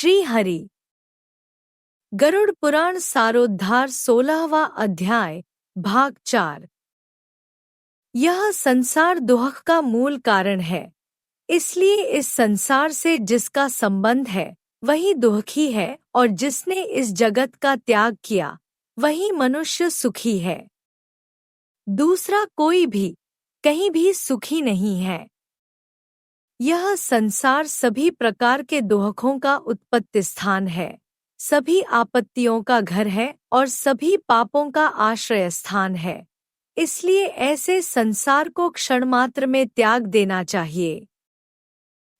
श्री हरि। गरुड़ पुराण सारोद्धार 16वां अध्याय भाग 4। यह संसार दुख का मूल कारण है, इसलिए इस संसार से जिसका संबंध है वही दुखी है, और जिसने इस जगत का त्याग किया वही मनुष्य सुखी है। दूसरा कोई भी कहीं भी सुखी नहीं है। यह संसार सभी प्रकार के दुखों का उत्पत्ति स्थान है, सभी आपत्तियों का घर है और सभी पापों का आश्रय स्थान है। इसलिए ऐसे संसार को क्षण मात्र में त्याग देना चाहिए।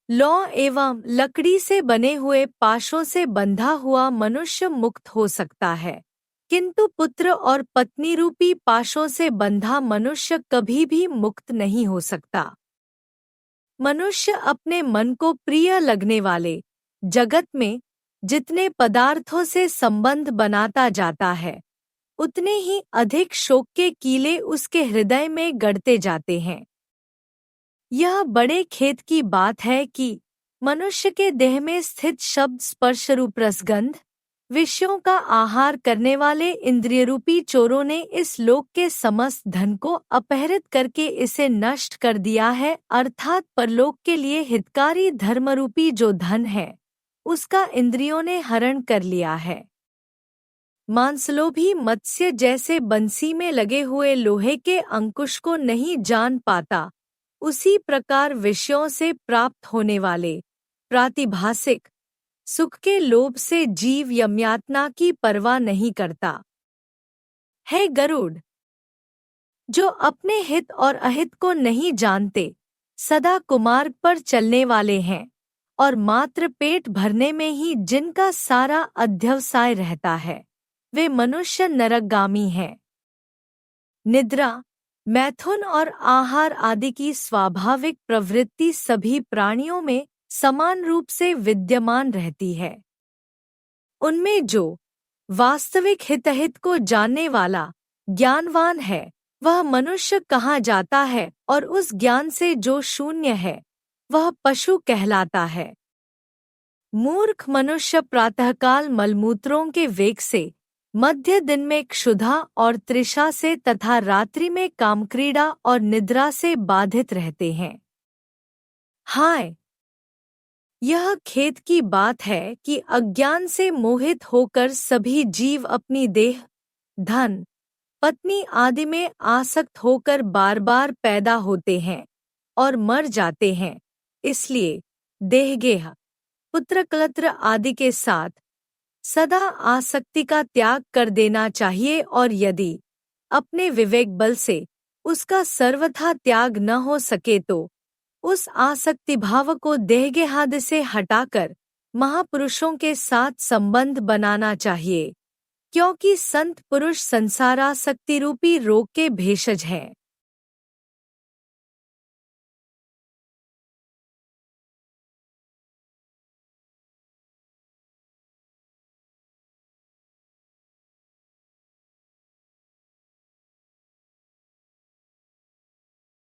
लौ एवं लकड़ी से बने हुए पाशों से बंधा हुआ मनुष्य मुक्त हो सकता है, किंतु पुत्र और पत्नी रूपी पाशों से बंधा मनुष्य कभी भी मुक्त नहीं हो सकता। मनुष्य अपने मन को प्रिय लगने वाले जगत में जितने पदार्थों से संबंध बनाता जाता है, उतने ही अधिक शोक के कीले उसके हृदय में गढ़ते जाते हैं। यह बड़े खेद की बात है कि मनुष्य के देह में स्थित शब्द स्पर्श रूप रसगंध विषयों का आहार करने वाले इंद्रियरूपी चोरों ने इस लोक के समस्त धन को अपहरित करके इसे नष्ट कर दिया है, अर्थात परलोक के लिए हितकारी धर्मरूपी जो धन है उसका इंद्रियों ने हरण कर लिया है। मांसलोभी मत्स्य जैसे बंसी में लगे हुए लोहे के अंकुश को नहीं जान पाता, उसी प्रकार विषयों से प्राप्त होने वाले प्रातिभासिक सुख के लोभ से जीव यमयातना की परवाह नहीं करता। है गरुड़, जो अपने हित और अहित को नहीं जानते, सदा कुमार्ग पर चलने वाले हैं और मात्र पेट भरने में ही जिनका सारा अध्यवसाय रहता है, वे मनुष्य नरकगामी हैं। निद्रा, मैथुन और आहार आदि की स्वाभाविक प्रवृत्ति सभी प्राणियों में समान रूप से विद्यमान रहती है। उनमें जो वास्तविक हितहित को जानने वाला ज्ञानवान है वह मनुष्य कहा जाता है, और उस ज्ञान से जो शून्य है वह पशु कहलाता है। मूर्ख मनुष्य प्रातःकाल मलमूत्रों के वेग से, मध्य दिन में क्षुधा और तृषा से तथा रात्रि में कामक्रीड़ा और निद्रा से बाधित रहते हैं। हाय, यह खेद की बात है कि अज्ञान से मोहित होकर सभी जीव अपनी देह, धन, पत्नी आदि में आसक्त होकर बार बार पैदा होते हैं और मर जाते हैं। इसलिए देहगेह, पुत्रकलत्र आदि के साथ सदा आसक्ति का त्याग कर देना चाहिए, और यदि अपने विवेक बल से उसका सर्वथा त्याग न हो सके तो उस आसक्ति भाव को देहगेहादि से हटाकर महापुरुषों के साथ संबंध बनाना चाहिए, क्योंकि संत पुरुष संसारासक्ति रूपी रोग के भेषज हैं।